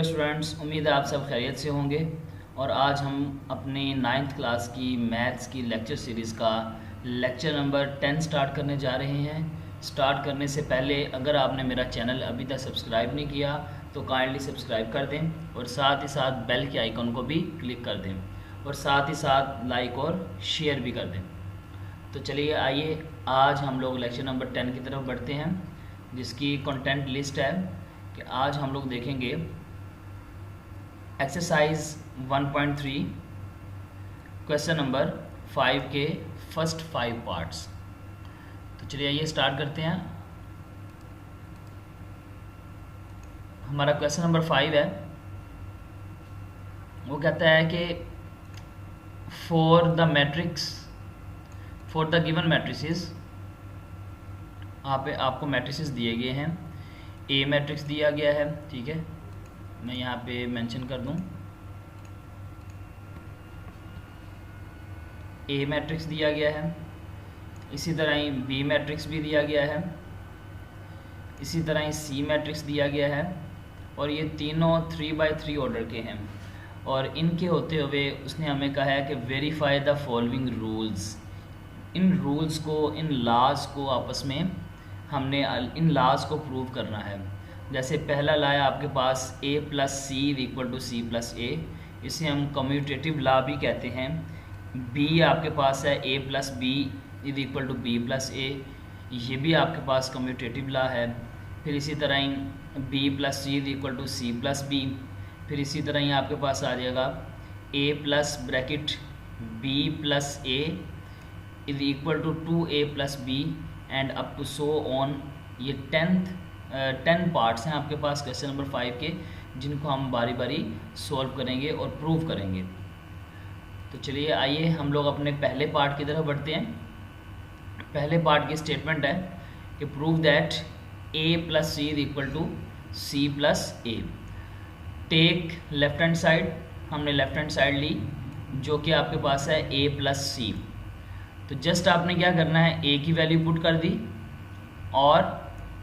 Dear students, उम्मीद है आप सब खैरियत से होंगे। और आज हम अपनी 9th क्लास की मैथ्स की लेक्चर सीरीज़ का लेक्चर नंबर 10 स्टार्ट करने जा रहे हैं। स्टार्ट करने से पहले अगर आपने मेरा चैनल अभी तक सब्सक्राइब नहीं किया तो काइंडली सब्सक्राइब कर दें और साथ ही साथ बेल के आइकन को भी क्लिक कर दें और साथ ही साथ लाइक और शेयर भी कर दें। तो चलिए आइए आज हम लोग लेक्चर नंबर 10 की तरफ बढ़ते हैं, जिसकी कंटेंट लिस्ट है कि आज हम लोग देखेंगे एक्सरसाइज 1.3 क्वेश्चन नंबर 5 के फर्स्ट 5 पार्ट्स। तो चलिए आइए स्टार्ट करते हैं। हमारा क्वेश्चन नंबर 5 है, वो कहता है कि फॉर द गिवन मैट्रिसेस, आपको मैट्रिसेस दिए गए हैं। ए मैट्रिक्स दिया गया है, ठीक है, मैं यहाँ पे मेंशन कर दूँ। ए मैट्रिक्स दिया गया है, इसी तरह ही बी मैट्रिक्स भी दिया गया है, इसी तरह ही सी मैट्रिक्स दिया गया है और ये तीनों 3x3 ऑर्डर के हैं। और इनके होते हुए उसने हमें कहा है कि verify the following rules. In rules को, इन लॉज को आपस में हमने इन लॉज को प्रूव करना है। जैसे पहला लॉ है आपके पास a + c = c + a, इसे हम कम्यूटेटिव लॉ भी कहते हैं। b आपके पास है a + b = b + a, ये भी आपके पास कम्यूटेटिव लॉ है। फिर इसी तरह ही b + c = c + b, फिर इसी तरह ही आपके पास आ जाएगा a + b + a = 2a + b and up to so on. ये 10 पार्ट्स हैं आपके पास क्वेश्चन नंबर 5 के, जिनको हम बारी बारी सॉल्व करेंगे और प्रूव करेंगे। तो चलिए आइए हम लोग अपने पहले पार्ट की तरफ बढ़ते हैं। पहले पार्ट की स्टेटमेंट है कि prove that a + c = c + a। Take left hand side, हमने लेफ्ट हैंड साइड ली जो कि आपके पास है a + c। तो जस्ट आपने क्या करना है, a की वैल्यू पुट कर दी और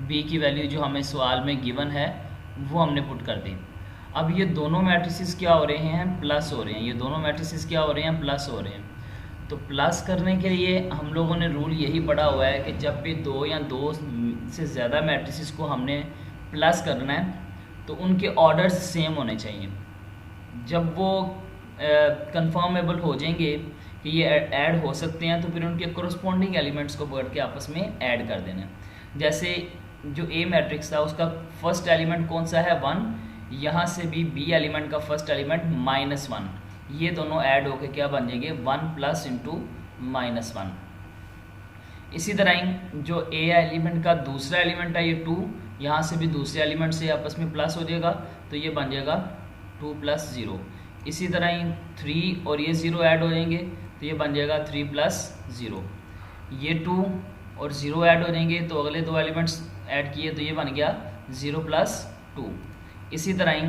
b की वैल्यू जो हमें सवाल में गिवन है वो हमने पुट कर दी। अब ये दोनों मैट्रिसेस क्या हो रहे हैं, प्लस हो रहे हैं। ये दोनों मैट्रिसेस क्या हो रहे हैं, प्लस हो रहे हैं। तो प्लस करने के लिए हम लोगों ने रूल यही पढ़ा हुआ है कि जब भी दो या दो से ज़्यादा मैट्रिसेस को हमने प्लस करना है तो उनके ऑर्डर्स सेम होने चाहिए। जब वो कंफर्मेबल हो जाएंगे कि ये ऐड हो सकते हैं तो फिर उनके कोरस्पॉन्डिंग एलिमेंट्स को पकड़ के आपस में ऐड कर देना। जैसे जो ए मैट्रिक्स था उसका फर्स्ट एलिमेंट कौन सा है, 1। यहाँ से भी बी एलिमेंट का फर्स्ट एलिमेंट -1, ये दोनों ऐड होके क्या बन जाएंगे, 1 + (-1). इसी तरह ही जो ए एलिमेंट का दूसरा एलिमेंट है ये 2, यहाँ से भी दूसरे एलिमेंट से आपस में प्लस हो जाएगा तो ये बन जाएगा 2 + 0। इसी तरह ही 3 और ये 0 ऐड हो जाएंगे तो ये बन जाएगा 3 + 0। ये 2 और 0 ऐड हो जाएंगे तो अगले दो एलिमेंट्स ऐड किए तो ये बन गया 0 + 2। इसी तरह ही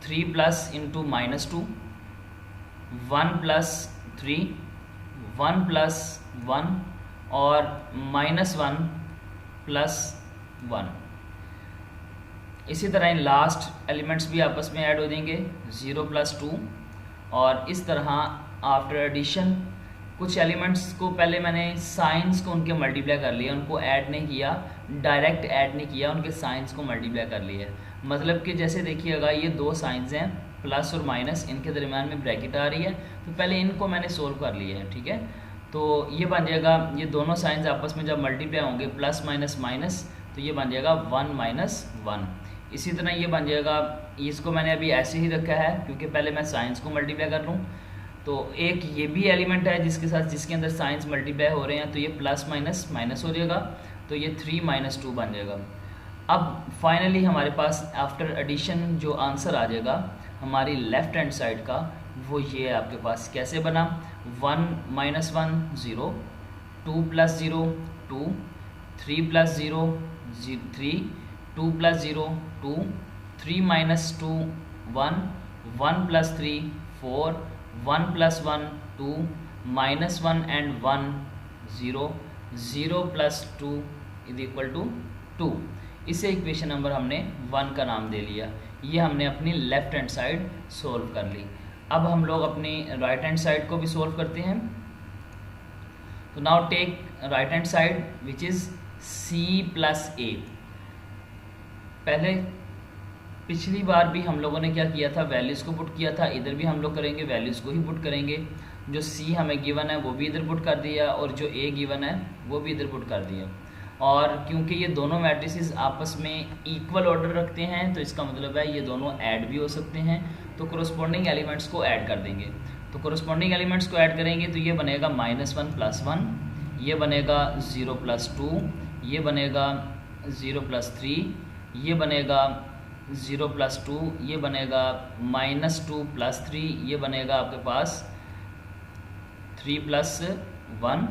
3 + (-2), 1 + 3, 1 + 1 और -1 + 1। इसी तरह ही लास्ट एलिमेंट्स भी आपस में ऐड हो जाएंगे 0 + 2। और इस तरह आफ्टर एडिशन कुछ एलिमेंट्स को पहले मैंने साइंस को उनके मल्टीप्लाई कर लिया, उनको ऐड नहीं किया, डायरेक्ट ऐड नहीं किया, उनके साइंस को मल्टीप्लाई कर लिया। मतलब कि जैसे देखिएगा ये दो साइंस हैं प्लस और माइनस, इनके दरमियान में ब्रैकेट आ रही है तो पहले इनको मैंने सोल्व कर लिया है, ठीक है। तो ये बन जाएगा, ये दोनों साइंस आपस में जब मल्टीप्लाई होंगे प्लस माइनस माइनस तो ये बन जाएगा 1 - 1। इसी तरह ये बन जाएगा, इसको मैंने अभी ऐसे ही रखा है क्योंकि पहले मैं साइंस को मल्टीप्लाई कर लूँ। तो एक ये भी एलिमेंट है जिसके अंदर साइंस मल्टीप्लाई हो रहे हैं तो ये प्लस माइनस माइनस हो जाएगा तो ये 3 - 2 बन जाएगा। अब फाइनली हमारे पास आफ्टर एडिशन जो आंसर आ जाएगा हमारी लेफ्ट हैंड साइड का वो ये है आपके पास। कैसे बना, 1 - 1 0, 2 + 0 2, 3 + 0 3, 2 + 0 2, 3 - 2 1, 1 + 3 4, 1 + 1 2, -1 and 1 0, 0 + 2 = 2। इसे इक्वेशन नंबर हमने 1 का नाम दे लिया। ये हमने अपनी लेफ्ट हैंड साइड सोल्व कर ली। अब हम लोग अपनी राइट हैंड साइड को भी सोल्व करते हैं। तो now take right hand side which is c plus a। पहले पिछली बार भी हम लोगों ने क्या किया था, वैल्यूज़ को पुट किया था, इधर भी हम लोग करेंगे वैल्यूज़ को ही पुट करेंगे। जो c हमें गिवन है वो भी इधर पुट कर दिया और जो a गिवन है वो भी इधर पुट कर दिया। और क्योंकि ये दोनों मैट्रिसेस आपस में इक्वल ऑर्डर रखते हैं तो इसका मतलब है ये दोनों ऐड भी हो सकते हैं, तो कोरस्पॉन्डिंग एलिमेंट्स को ऐड कर देंगे। तो कोरस्पॉन्डिंग एलिमेंट्स को ऐड करेंगे तो ये बनेगा -1 + 1, ये बनेगा 0 + 2, ये बनेगा 0 + 3, ये बनेगा 0 + 2, ये बनेगा -2 + 3, ये बनेगा आपके पास 3 + 1,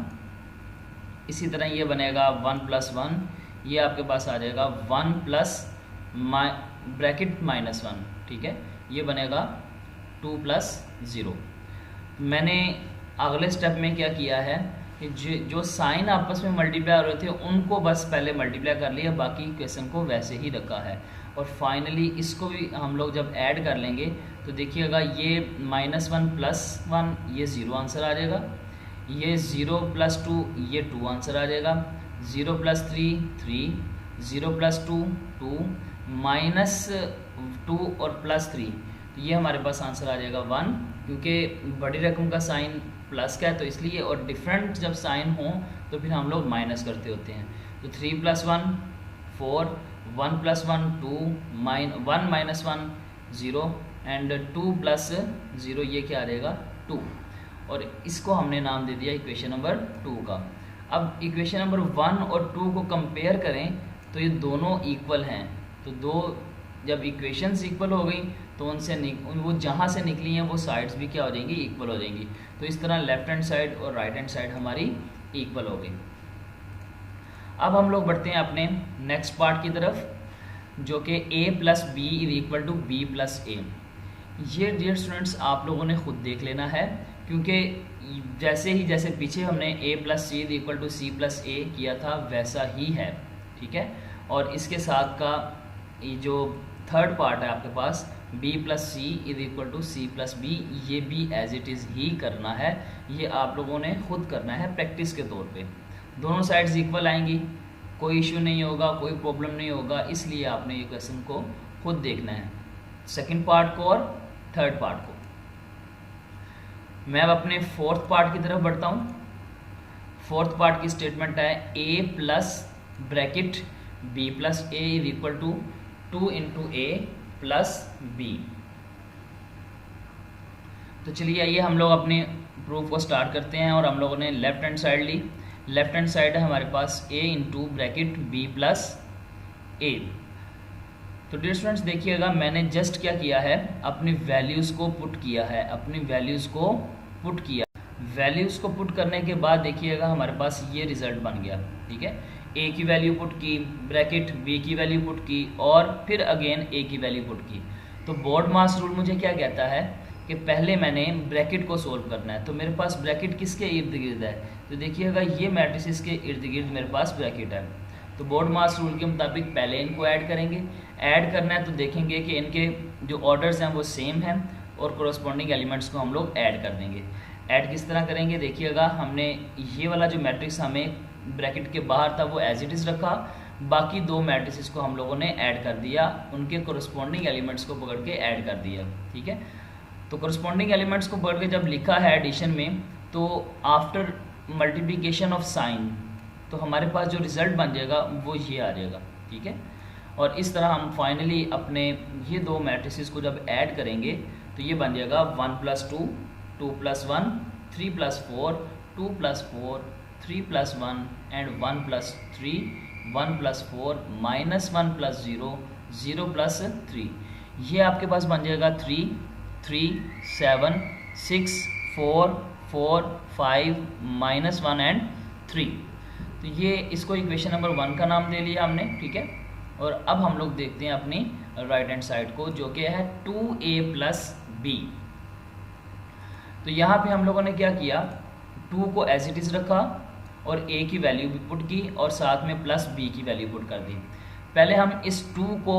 इसी तरह ये बनेगा 1 + 1, ये आपके पास आ जाएगा 1 + ब्रैकेट -1, ठीक है, ये बनेगा 2 + 0। मैंने अगले स्टेप में क्या किया है कि जो साइन आपस में मल्टीप्लाई हो रहे थे उनको बस पहले मल्टीप्लाई कर लिया, बाकी इक्वेशन को वैसे ही रखा है। और फाइनली इसको भी हम लोग जब ऐड कर लेंगे तो देखिएगा ये -1 + 1 ये 0 आंसर आ जाएगा, ये 0 + 2 ये 2 आंसर आ जाएगा, 0 + 3 3, 0 + 2 2, -2 और +3, तो ये हमारे पास आंसर आ जाएगा 1, क्योंकि बड़ी रकम का साइन प्लस का है तो इसलिए, और डिफरेंट जब साइन हो तो फिर हम लोग माइनस करते होते हैं। तो 3 + 1 4, 1 + 1 2, 1 - 1 0 एंड 2 + 0 ये क्या आ जाएगा 2, और इसको हमने नाम दे दिया इक्वेशन नंबर 2 का। अब इक्वेशन नंबर 1 और 2 को कंपेयर करें तो ये दोनों इक्वल हैं, तो दो जब इक्वेशंस इक्वल हो गई तो उनसे वो जहाँ से निकली हैं वो साइड्स भी क्या हो जाएंगी, इक्वल हो जाएंगी। तो इस तरह लेफ्ट हैंड साइड और राइट हैंड साइड हमारी इक्वल हो गई। अब हम लोग बढ़ते हैं अपने नेक्स्ट पार्ट की तरफ, जो कि a + b = b + a। ये डियर स्टूडेंट्स आप लोगों ने खुद देख लेना है, क्योंकि जैसे पीछे हमने a + c = c + a किया था वैसा ही है, ठीक है। और इसके साथ का ये जो थर्ड पार्ट है आपके पास b + c = c + b, ये भी एज इट इज़ ही करना है। ये आप लोगों ने खुद करना है प्रैक्टिस के तौर पे। दोनों साइड्स इक्वल आएंगी, कोई इशू नहीं होगा, कोई प्रॉब्लम नहीं होगा, इसलिए आपने ये क्वेश्चन को खुद देखना है, सेकंड पार्ट को और थर्ड पार्ट को। मैं अब अपने फोर्थ पार्ट की तरफ बढ़ता हूँ। फोर्थ पार्ट की स्टेटमेंट है a + bracket b + a = 2 × a + b। तो चलिए आइए हम लोग अपने प्रूफ को स्टार्ट करते हैं। और हम लोगों ने लेफ्ट हैंड साइड ली, लेफ्ट हैंड साइड है हमारे पास a × ब्रैकेट b + a। तो डियर स्टूडेंट्स देखिएगा, मैंने जस्ट क्या किया है, अपनी वैल्यूज़ को पुट किया है, अपनी वैल्यूज़ को पुट किया। वैल्यूज़ को पुट करने के बाद देखिएगा हमारे पास ये रिज़ल्ट बन गया, ठीक है। a की वैल्यू पुट की, ब्रैकेट b की वैल्यू पुट की, और फिर अगेन a की वैल्यू पुट की। तो बोर्ड मास रूल मुझे क्या कहता है कि पहले मैंने ब्रैकेट को सोल्व करना है। तो मेरे पास ब्रैकेट किसके इर्द गिर्द है, तो देखिएगा ये मैट्रिसेस के इर्द गिर्द मेरे पास ब्रैकेट है। तो बोर्ड मास रूल के मुताबिक पहले इनको ऐड करेंगे। ऐड करना है तो देखेंगे कि इनके जो ऑर्डर्स हैं वो सेम हैं, और कोरस्पॉन्डिंग एलिमेंट्स को हम लोग ऐड कर देंगे। ऐड किस तरह करेंगे, देखिएगा हमने ये वाला जो मैट्रिक्स हमें ब्रैकेट के बाहर था वो एज इट इज़ रखा, बाकी दो मैट्रिसेस को हम लोगों ने ऐड कर दिया, उनके कोरस्पॉन्डिंग एलिमेंट्स को पकड़ के ऐड कर दिया, ठीक है। तो कोरस्पॉन्डिंग एलिमेंट्स को पकड़ के जब लिखा है एडिशन में, तो आफ्टर मल्टीप्लिकेशन ऑफ साइन तो हमारे पास जो रिज़ल्ट बन जाएगा वो ये आ जाएगा, ठीक है। और इस तरह हम फाइनली अपने ये दो मैट्रिसेस को जब ऐड करेंगे तो ये बन जाएगा 1 + 2, 2 + 1, 3 + 4, 2 + 4, 3 + 1 एंड 1 + 3, 1 + 4, -1 + 0, 0 + 3। ये आपके पास बन जाएगा 3, 3, 7, 6, 4, 4, 5, -1 एंड 3। तो ये इसको इक्वेशन नंबर 1 का नाम दे लिया हमने, ठीक है। और अब हम लोग देखते हैं अपनी राइट हैंड साइड को, जो कि है 2a + b। तो यहाँ पे हम लोगों ने क्या किया, 2 को एज इट इज़ रखा और a की वैल्यू भी पुट की, और साथ में +b की वैल्यू पुट कर दी। पहले हम इस 2 को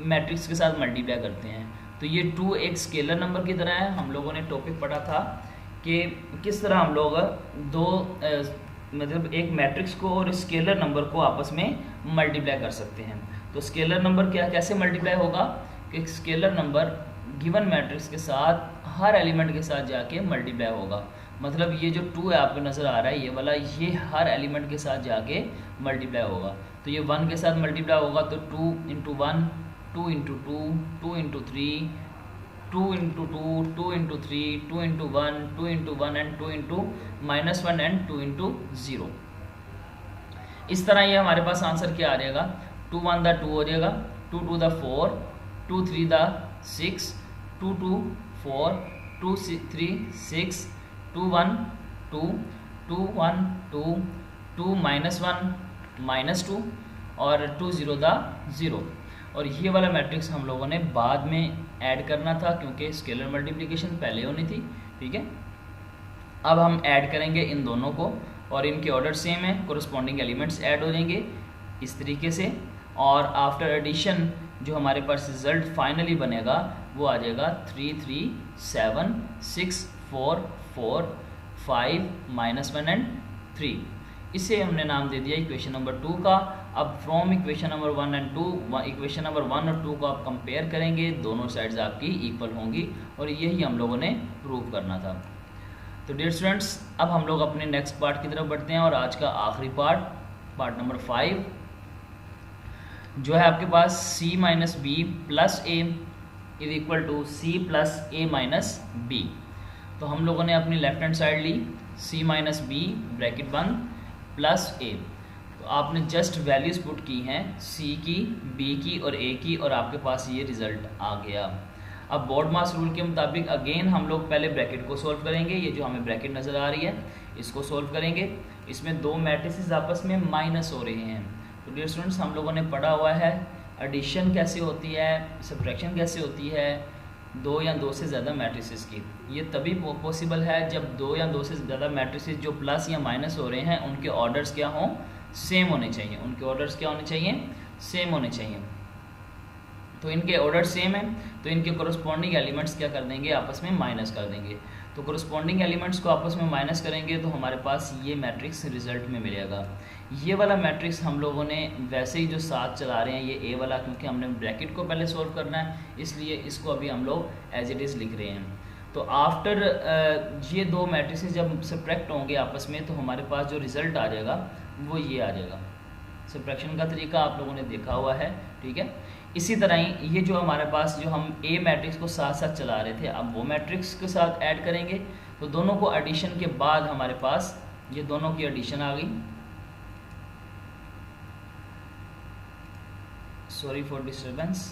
मैट्रिक्स के साथ मल्टीप्लाई करते हैं। तो ये 2 एक स्केलर नंबर की तरह है। हम लोगों ने टॉपिक पढ़ा था कि किस तरह हम लोग दो मतलब एक मैट्रिक्स को और स्केलर नंबर को आपस में मल्टीप्लाई कर सकते हैं। तो स्केलर नंबर कैसे मल्टीप्लाई होगा कि स्केलर नंबर गिवन मैट्रिक्स के साथ हर एलिमेंट के साथ जाके मल्टीप्लाई होगा। मतलब ये जो 2 है आपको नज़र आ रहा है ये वाला, ये हर एलिमेंट के साथ जाके मल्टीप्लाई होगा। तो ये 1 के साथ मल्टीप्लाई होगा तो 2 into 1, 2 into 2, 2 into 3, 2 into 2, 2 into 3, 2 into 1, 2 into 1 and 2 into -1 and 2 into 0। इस तरह ये हमारे पास आंसर क्या आ जाएगा, 2 1 द 2 हो जाएगा, 2 2 द 4, 2 3 द 6, 2 2 4, 2 3 6, 2 1 2, 2 1 2, 2 -1 -2 और 2 0 द 0। और ये वाला मैट्रिक्स हम लोगों ने बाद में ऐड करना था क्योंकि स्केलर मल्टीप्लिकेशन पहले होनी थी। ठीक है, अब हम ऐड करेंगे इन दोनों को और इनके ऑर्डर सेम है, कोरस्पॉन्डिंग एलिमेंट्स ऐड हो जाएंगे इस तरीके से। और आफ्टर एडिशन जो हमारे पास रिजल्ट फाइनली बनेगा वो आ जाएगा 3 3 7 6 4 4 5 -1 एंड 3। इसे हमने नाम दे दिया इक्वेशन नंबर 2 का। अब from equation number 1 and 2, equation number 1 और 2 को आप कंपेयर करेंगे, दोनों साइड्स आपकी इक्वल होंगी और यही हम लोगों ने प्रूव करना था। तो डियर स्टूडेंट्स, अब हम लोग अपने नेक्स्ट पार्ट की तरफ बढ़ते हैं और आज का आखिरी पार्ट नंबर 5 जो है आपके पास c minus B plus A is equal to c plus A minus B. तो हम लोगों ने अपनी लेफ्ट हैंड साइड ली c माइनस बी ब्रैकेट बंद प्लस ए। तो आपने जस्ट वैल्यूज पुट की हैं c की, b की और a की और आपके पास ये रिजल्ट आ गया। अब बोर्ड मास रूल के मुताबिक अगेन हम लोग पहले ब्रैकेट को सॉल्व करेंगे। ये जो हमें ब्रैकेट नज़र आ रही है इसको सॉल्व करेंगे। इसमें दो मैट्रिसेस आपस में माइनस हो रहे हैं। तो डियर स्टूडेंट्स, हम लोगों ने पढ़ा हुआ है एडिशन कैसे होती है, सब्ट्रैक्शन कैसे होती है दो या दो से ज़्यादा मैट्रिसेस की। ये तभी पॉसिबल है जब दो या दो से ज़्यादा मैट्रिसेस जो प्लस या माइनस हो रहे हैं उनके ऑर्डर्स क्या हों, सेम होने चाहिए। उनके ऑर्डर्स क्या होने चाहिए, सेम होने चाहिए। तो इनके ऑर्डर सेम है तो इनके कोरस्पॉन्डिंग एलिमेंट्स क्या कर देंगे, आपस में माइनस कर देंगे। तो कोरस्पॉन्डिंग एलिमेंट्स को आपस में माइनस करेंगे तो हमारे पास ये मैट्रिक्स रिजल्ट में मिलेगा। ये वाला मैट्रिक्स हम लोगों ने वैसे ही जो साथ चला रहे हैं ये ए वाला, क्योंकि हमने ब्रैकेट को पहले सॉल्व करना है इसलिए इसको अभी हम लोग एज इट इज़ लिख रहे हैं। तो आफ्टर ये दो मैट्रिक्स जब सब्ट्रैक्ट होंगे आपस में तो हमारे पास जो रिज़ल्ट आ जाएगा वो ये आ जाएगा। सब्ट्रैक्शन का तरीका आप लोगों ने देखा हुआ है, ठीक है। इसी तरह ही ये जो हमारे पास जो हम ए मैट्रिक्स को साथ साथ चला रहे थे अब वो मैट्रिक्स के साथ ऐड करेंगे। तो दोनों को एडिशन के बाद हमारे पास ये दोनों की एडिशन आ गई। Sorry for disturbance.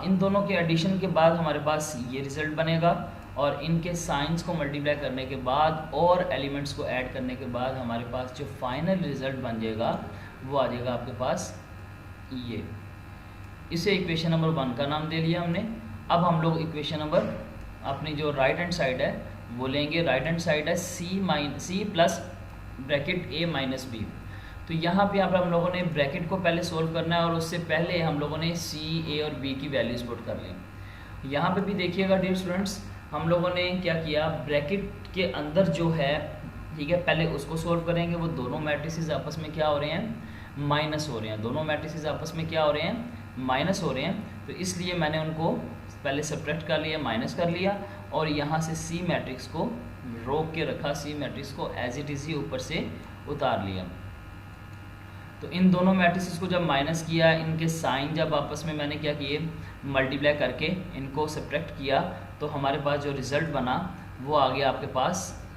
इन दोनों के एडिशन के बाद हमारे पास ये रिजल्ट बनेगा और इनके साइंस को मल्टीप्लाई करने के बाद और एलिमेंट्स को ऐड करने के बाद हमारे पास जो फाइनल रिजल्ट बन जाएगा वो आ जाएगा आपके पास ये। इसे इक्वेशन नंबर 1 का नाम दे लिया हमने। अब हम लोग इक्वेशन नंबर अपनी जो राइट हैंड साइड है वो लेंगे। राइट हैंड साइड है सी प्लस ब्रैकेट ए माइनस बी। तो यहाँ पे हम लोगों ने ब्रैकेट को पहले सोल्व करना है और उससे पहले हम लोगों ने सी, ए और बी की वैल्यूज पुट कर ली। यहाँ पे भी देखिएगा डियर स्टूडेंट्स, हम लोगों ने क्या किया, ब्रैकेट के अंदर जो है, ठीक है, पहले उसको सोल्व करेंगे। वो दोनों मैट्रिसेस आपस में क्या हो रहे हैं, माइनस हो रहे हैं। दोनों मैट्रिसेस आपस में क्या हो रहे हैं, माइनस हो रहे हैं। तो इसलिए मैंने उनको पहले सब्ट्रैक्ट कर लिया, माइनस कर लिया और यहाँ से सी मैट्रिक्स को रोक के रखा, सी मैट्रिक्स को एज इट इज़ ही ऊपर से उतार लिया। तो इन दोनों मैट्रिसेस को जब माइनस किया, इनके साइन जब आपस में मैंने क्या किए, मल्टीप्लाई करके इनको सब्ट्रैक्ट किया, तो हमारे पास जो रिज़ल्ट बना वो आ गया आपके पास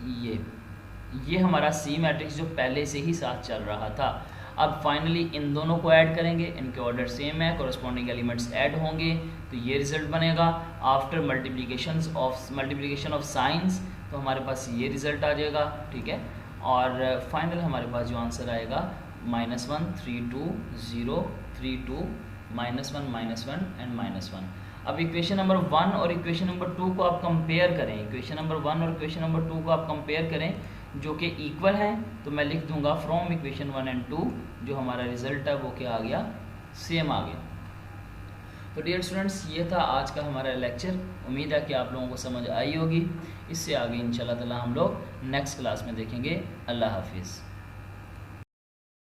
ये हमारा सी मैट्रिक्स जो पहले से ही साथ चल रहा था। अब फाइनली इन दोनों को ऐड करेंगे, इनके ऑर्डर सेम है, कोरस्पॉन्डिंग एलिमेंट्स ऐड होंगे तो ये रिज़ल्ट बनेगा। आफ्टर मल्टीप्लिकेशन ऑफ साइंस तो हमारे पास ये रिज़ल्ट आ जाएगा, ठीक है। और फाइनल हमारे पास जो आंसर आएगा -1 3 2 0 3 2 -1 एंड -1। अब इक्वेशन नंबर 1 और इक्वेशन नंबर 2 को आप कंपेयर करें। इक्वेशन नंबर 1 और इक्वेशन नंबर 2 को आप कंपेयर करें। जो कि इक्वल हैं, तो मैं लिख दूंगा फ्रॉम इक्वेशन 1 एंड 2 जो हमारा रिजल्ट है वो क्या आ गया, सेम आ गया। तो डियर स्टूडेंट्स, ये था आज का हमारा लेक्चर। उम्मीद है कि आप लोगों को समझ आई होगी। इससे आगे इंशाल्लाह ताला हम लोग नेक्स्ट क्लास में देखेंगे। अल्लाह हाफिज़।